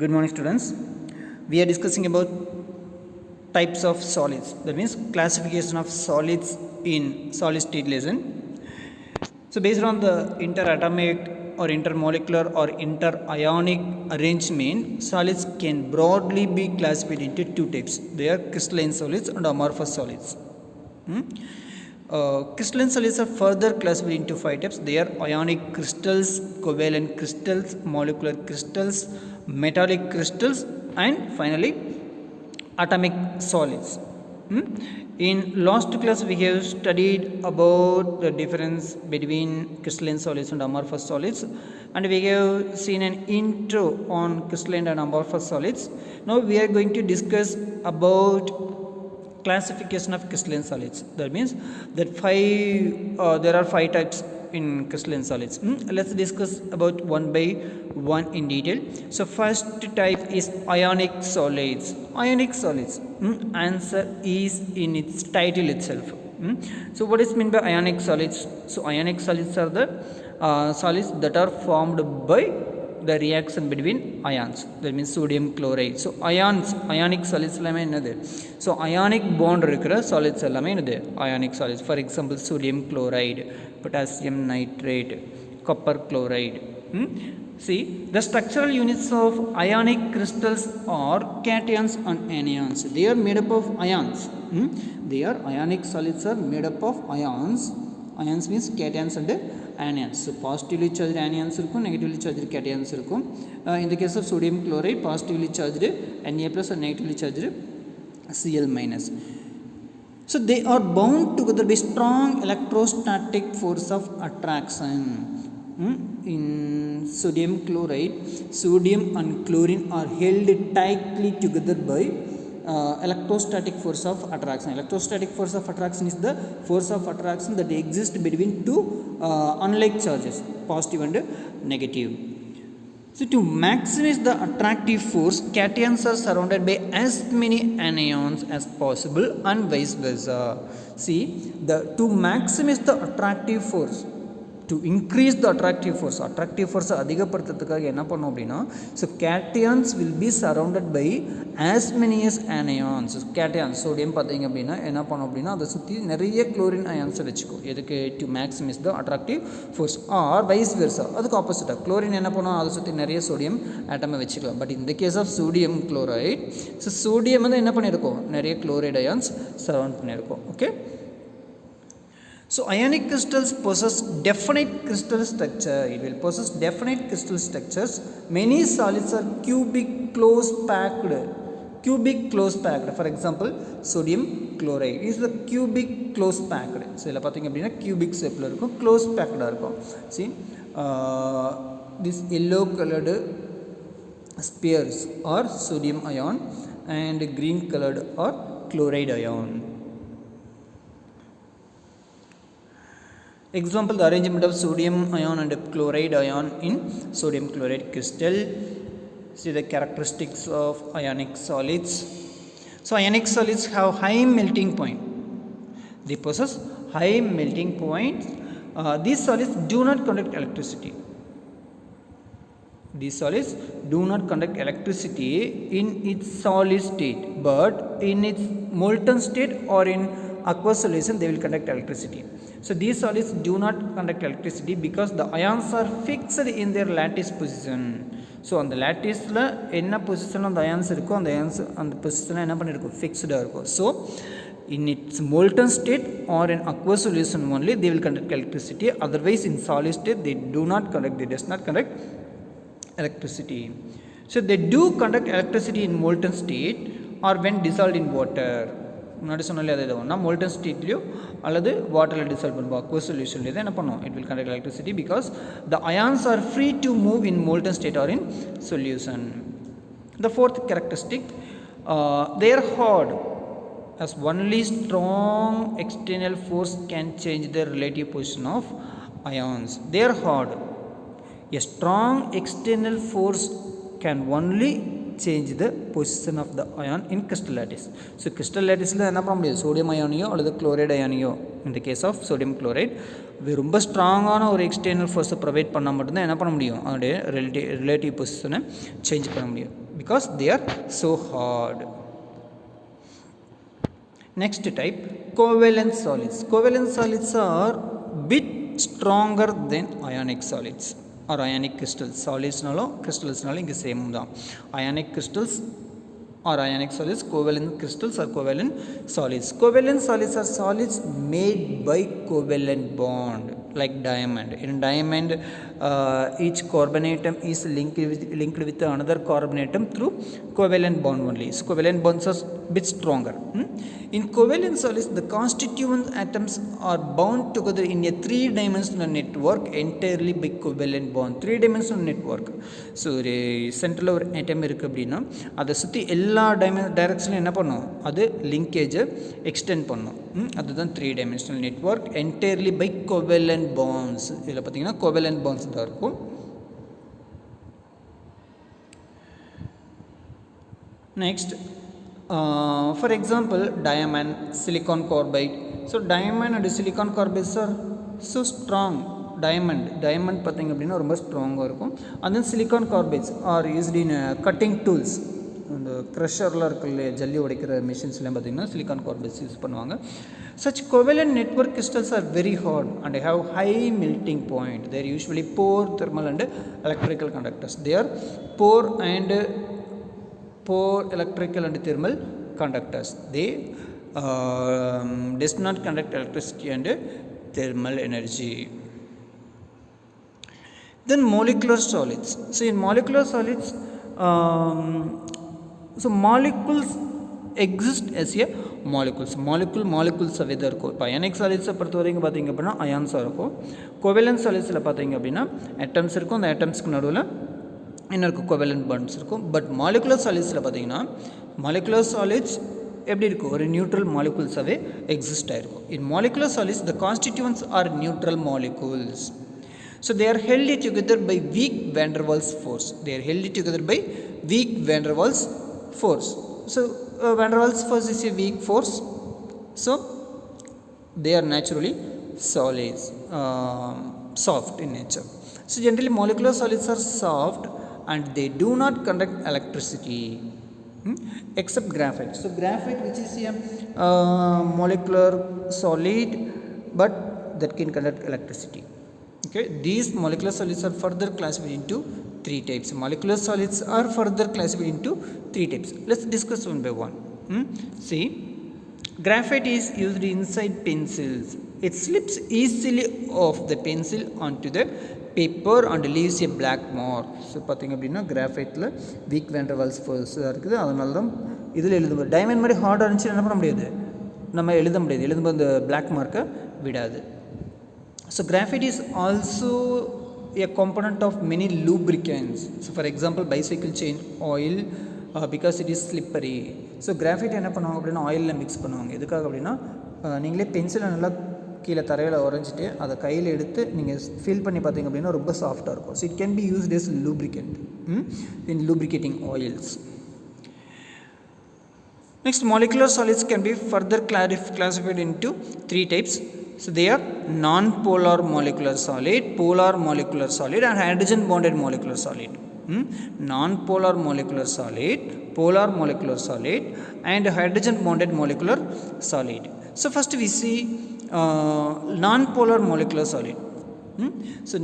Good morning, students. We are discussing about types of solids. That means classification of solids in solid state lesson. So, based on the interatomic or intermolecular or interionic arrangement, solids can broadly be classified into two types. They are crystalline solids and amorphous solids. Crystalline solids are further classified into five types. They are ionic crystals, covalent crystals, molecular crystals, metallic crystals, and finally atomic solids. In last class we have studied about the difference between crystalline solids and amorphous solids, and we have seen an intro on crystalline and amorphous solids. Now we are going to discuss about classification of crystalline solids. That means that there are five types in crystalline solids. Let's discuss about one by one in detail. So first type is ionic solids. Ionic solids, answer is in its title itself. So what is meant by ionic solids? So ionic solids are the solids that are formed by the reaction between ions. That means sodium chloride. So ionic solids எல்லாமே என்னது? So ionic bond இருக்கிற solids எல்லாமே என்னது? Ionic solids. For example, sodium chloride, potassium nitrate, copper chloride. See, the structural units of ionic crystals are cations and anions. They are made up of ions. Ionic solids are made up of ions. Ions means cations and anions. So positively charged anions இருக்கும், negatively charged cations இருக்கும். In the case of sodium chloride, positively charged Na plus and negatively charged Cl minus. So they are bound together by strong electrostatic force of attraction. In sodium chloride, sodium and chlorine are held tightly together by electrostatic force of attraction. Electrostatic force of attraction is the force of attraction that exists between two unlike charges, positive and negative. So to maximize the attractive force, cations are surrounded by as many anions as possible and vice versa. See, to maximize the attractive force, to increase the attractive force அதிகப்படுத்துறதுக்காக என்ன பண்ணோம் அப்படின்னா, so cations will be surrounded by as many as anions. Cations sodium பார்த்தீங்க அப்படின்னா என்ன பண்ணோம் அப்படின்னா அதை சுற்றி நிறைய chlorine ions வச்சுக்கோ. எதுக்கு? to maximize the attractive force. or vice versa, அதுக்கு ஆப்போசிட்டாக chlorine என்ன பண்ணோம், அதை சுற்றி நிறைய சோடியம் ஆட்டமை வச்சுக்கலாம். பட் இந்த case of sodium chloride, so sodium வந்து என்ன பண்ணியிருக்கோம், நிறைய chloride ions சரௌண்ட் பண்ணியிருக்கோம். Okay. So ionic crystals possess definite crystal structure. It will possess definite crystal structures. Many solids are cubic close packed. For example, sodium chloride is the cubic close packed. So இதில் பார்த்தீங்க அப்படின்னா cubic shape இருக்கும், close packed இருக்கும். See, this yellow colored spheres are sodium ion and green colored are chloride ion. Example, the arrangement of sodium ion and chloride ion in sodium chloride crystal. See the characteristics of ionic solids. So ionic solids have high melting point. They possess high melting point. These solids do not conduct electricity. These solids do not conduct electricity in its solid state, but in its molten state or in aqueous solution they will conduct electricity. So these solids do not conduct electricity because the ions are fixed in their lattice position. So on the lattice la enna position on the ions irukko, and the ions on the position enna pannirukku, fixed ah irukku. So in its molten state or in aqueous solution only they will conduct electricity. Otherwise in solid state they does not conduct electricity. So they do conduct electricity in molten state or when dissolved in water. முன்னாடி சொன்னாலே அதே தான், நான் molten ஸ்டேட்லையோ அல்லது வாட்டரில் dissolve பண்ணுவோம், aqueous சொல்யூஷன்லேயே தான் என்ன பண்ணுவோம், it will conduct electricity because the ions are free to move in molten state or in solution. The fourth characteristic, they are hard as only strong external force can change the relative position of ions. They are hard. A strong external force can only change the position of the ion in crystal lattice. So crystal lattice la enna panna mudiyum, sodium ioniyo அல்லது chloride ioniyo, in the case of sodium chloride ரொம்ப ஸ்ட்ராங்கான ஒரு external ஃபோர்ஸை provide பண்ணால் மட்டும்தான் என்ன பண்ண முடியும், அதோடைய ரிலேட்டிவ் பொசிஷனை சேஞ்ச் பண்ண முடியும். because they are so hard. Next type, covalent solids. Covalent solids are bit stronger than ionic solids or ionic crystals. Solids nalo crystals nalo inga same da. Ionic crystals or ionic solids, covalent crystals or covalent solids. Covalent solids are solids made by covalent bond, like diamond. In diamond, each carbon atom is linked with another carbon atom through covalent bond only. So covalent bonds are bit stronger. In covalent solids, the constituent atoms are bound together in a three-dimensional network entirely by covalent bond. Three-dimensional network. So central ஒரு atom இருக்கு அப்படின்னா அதை சுற்றி எல்லா டைரக்ஷன்லையும் என்ன பண்ணும், அது லிங்கேஜை extend பண்ணும். அதுதான் three dimensional network entirely by covalent bonds. இதில் பார்த்தீங்கன்னா கோவேலன்ட் பாண்ட்ஸ் தான் இருக்கும். Next, for example, diamond, silicon carbide. So diamond and silicon carbides are so strong. diamond பார்த்தீங்க அப்படின்னா ரொம்ப ஸ்ட்ராங்காக இருக்கும். and then silicon carbides are used in cutting tools. அந்த க்ரஷர்லாம் இருக்கு இல்லையா, ஜல்லி உடைக்கிற மிஷின்ஸ்லாம் பார்த்தீங்கன்னா silicon carbides யூஸ் பண்ணுவாங்க. Such covalent network crystals are very hard and have high melting point. They are usually poor thermal and electrical conductors. They are poor electrical and thermal conductors. They does not conduct electricity and thermal energy. Then molecular solids. So in molecular solids, so molecules exist as a molecules அவைதான் இருக்கும். இப்போ ionic சாலிட்ஸை பொறுத்த வரைக்கும் பார்த்தீங்க அப்படின்னா அயான்ஸாக இருக்கும். கோவேலன்ட் சாலிட்ஸில் பார்த்தீங்க அப்படின்னா ஆட்டம்ஸ் இருக்கும். அந்த ஆட்டம்ஸ்க்கு நடுவில் என்ன இருக்கும், கோவேலன்ட் பாண்ட்ஸ் இருக்கும். பட் மாலிகுலர் சாலிட்ஸில் பார்த்தீங்கன்னா மாலிகுலர் சாலிட்ஸ் எப்படி இருக்கும், ஒரு நியூட்ரல் மாலிகுல்ஸாகவே எக்ஸிஸ்ட் ஆகிருக்கும். In molecular solids the constituents are neutral molecules. So they are held together by weak van der Waals force. So van der Waals force is a weak force. So they are naturally solids, soft in nature. So generally molecular solids are soft and they do not conduct electricity, except graphite. So graphite, which is a molecular solid but that can conduct electricity. Okay, these molecular solids are further classified into three types. Molecular solids are further classified into three types. Let's discuss one by one. See, graphite is used inside pencils. It slips easily off the pencil onto the paper and leaves a black mark. So பார்த்தீங்க அப்படின்னா கிராஃபைட்டில் week van der Waals force இருக்குது. அதனால தான் இதில் எழுதும்போது diamond மாதிரி ஹார்டாக இருந்துச்சு என்ன பண்ண முடியாது, நம்ம எழுதும்போது அந்த பிளாக் மார்க்கை விடாது. So graphite is also a component of many lubricants. So for example, bicycle chain oil, because it is slippery. So graphite என்ன பண்ணுவாங்க அப்படின்னா ஆயிலில் மிக்ஸ் பண்ணுவாங்க. எதுக்காக அப்படின்னா நீங்களே பென்சிலை நல்லா கீழே தரையில் உறைஞ்சிட்டு அதை கையில் எடுத்து நீங்கள் ஃபீல் பண்ணி பார்த்தீங்க அப்படின்னா ரொம்ப சாஃப்டாக இருக்கும். So it can be used as lubricant in lubricating oils. Next, molecular solids can be further classified into three types. So they are non-polar molecular solid, polar molecular solid and hydrogen bonded molecular solid. Non-polar molecular solid, polar molecular solid and hydrogen bonded molecular solid. So first we see non-polar molecular solid. So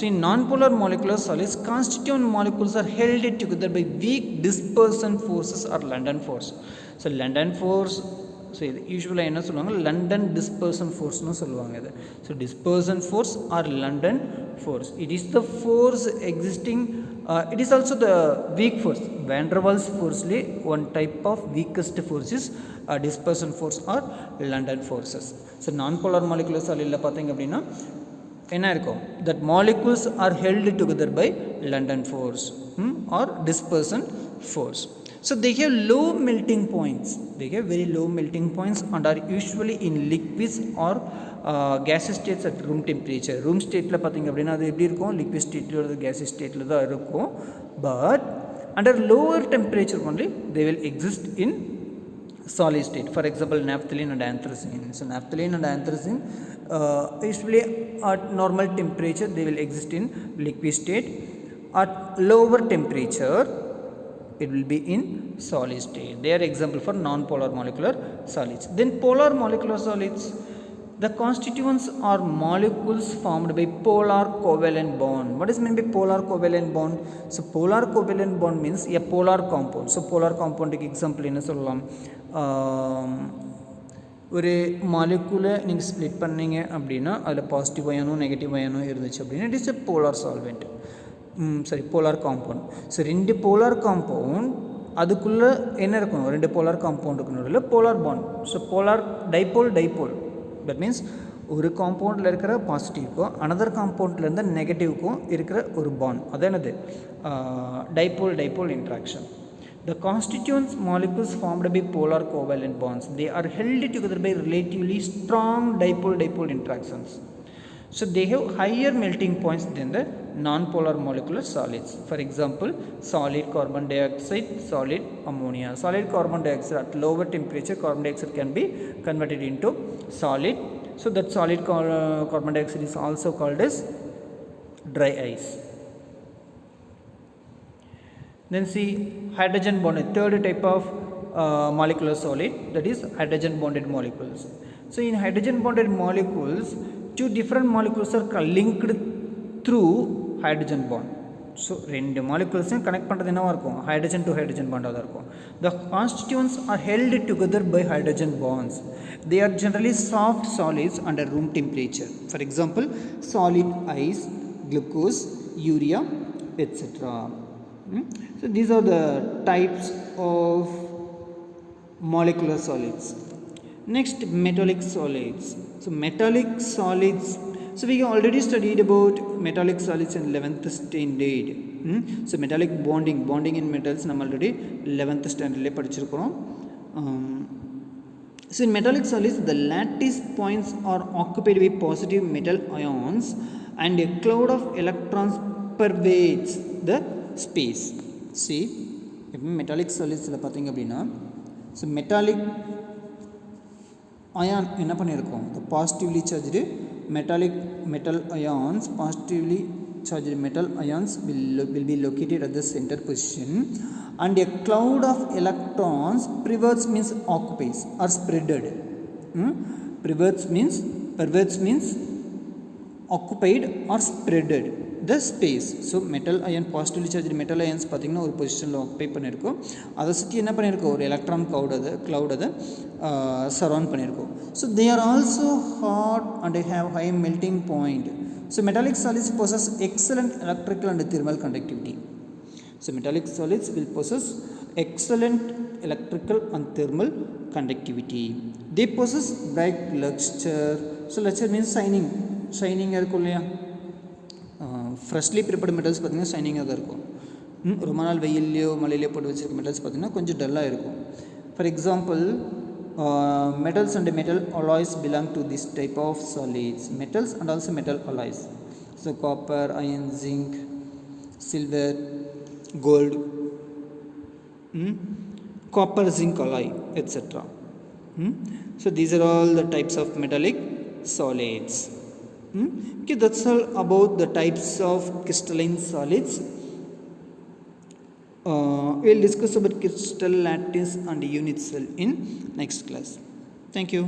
in non-polar molecular solids, constituent molecules are held together by weak dispersion forces or London force. So London force, so இது யூஸ்வலாக என்ன சொல்லுவாங்க, London dispersion ஃபோர்ஸ்னு சொல்லுவாங்க இது. So dispersion force or London force, it is the force existing, it is also the weak force. van der Waals ஃபோர்ஸ்லேயே one type of weakest force is dispersion force or London forces. So non polar molecular சாலிடில் பார்த்தீங்க அப்படின்னா என்ன இருக்கும், that molecules are held together by London force or dispersion force. So they have low melting points. They have very low melting points and are usually in liquids or gaseous states at room temperature. Room stateல பார்த்தீங்க அப்படின்னா அது எப்படி இருக்கும், liquid stateல or gaseous stateல தான் இருக்கும். But under lower temperature only they will exist in solid state. For example, naphthalene and anthracene. So naphthalene and anthracene usually at normal temperature they will exist in liquid state. At lower temperature it will be in solid state. They are example for non-polar molecular solids. Then polar molecular solids, the constituents are molecules formed by polar covalent bond. What is meant by polar covalent bond? So polar covalent bond means a polar compound. So polar compound example என்ன சொல்லலாம், ஒரு மாலிகுலை நீங்கள் split பண்ணிங்க அப்படின்னா அதில் positive அயனோ negative அயனோ இருந்துச்சு அப்படின்னா it is a polar solvent. சரி, போலார் காம்பவுண்ட். ஸோ ரெண்டு போலார் காம்பவுண்ட் அதுக்குள்ளே என்ன இருக்கணும், ரெண்டு போலார் காம்பவுண்டுக்கு நடுவில் polar bond. So polar dipole dipole, that means ஒரு காம்பவுண்டில் இருக்கிற பாசிட்டிவ்க்கும் அனதர் காம்பவுண்டில் இருந்த நெகட்டிவ்க்கும் இருக்கிற ஒரு பாண்ட், அது என்னது, dipole dipole interaction. The constituents molecules formed by polar covalent bonds, they are held together by relatively strong dipole-dipole interactions. So they have higher melting points than the non-polar molecular solids. For example, solid carbon dioxide, solid ammonia. Solid carbon dioxide at lower temperature, carbon dioxide can be converted into solid. So that solid carbon dioxide is also called as dry ice. Then see hydrogen bonded, third type of molecular solid, that is hydrogen bonded molecules. So in hydrogen bonded molecules, two different molecules are linked through hydrogen bond. So ரெண்டு molecules connect பண்ணுறது என்னவா இருக்கும், hydrogen to hydrogen bond இருக்கும். The constituents are held together by hydrogen bonds. They are generally soft solids under room temperature. For example, solid ice, glucose, urea, etc. So these are the types of molecular solids. Next, metallic solids. So metallic solids, so we already studied about metallic solids in 11th standard. So metallic bonding in metals நம்ம already 11th standard ல படிச்சிருக்கிறோம். So in metallic solids, the lattice points are occupied by positive metal ions and a cloud of electrons pervades the space. See, இப்போ metallic சாலிட்ஸில் பார்த்தீங்க அப்படின்னா, so metallic ion என்ன பண்ணியிருக்கோம், the positively charged metal ions, positively charged metal ions will be located at the center position, and a cloud of electrons, pervades means occupies or spreaded. Pervades means occupied or spreaded the space. So metal ion, positively charged metal ions பார்த்தீங்கன்னா ஒரு பொசிஷனில் occupy பண்ணியிருக்கோம், அதை சுற்றி என்ன பண்ணியிருக்கோம், ஒரு electron cloud அதை சரௌண்ட் பண்ணியிருக்கோம். So they are also hot and have high melting point. So metallic solids possess excellent electrical and thermal conductivity. So metallic solids will possess excellent electrical and thermal conductivity. They possess bright luster. So luster means shining இருக்கும் இல்லையா, freshly prepared metals பார்த்திங்கன்னா ஷைனிங்காக தான் இருக்கும். ரொம்ப நாள் வெயிலையோ மழையிலையோ போட்டு வச்சுருக்க மெட்டல்ஸ் பார்த்திங்கன்னா கொஞ்சம் டல்லாக இருக்கும். For example, metals and metal alloys belong to this type of solids. Metals and also metal alloys. So copper, iron, zinc, silver, gold, copper, zinc alloy, etc. So these are all the types of metallic solids. Okay, that's all about the types of crystalline solids. We'll discuss about crystal lattice and unit cell in next class. Thank you.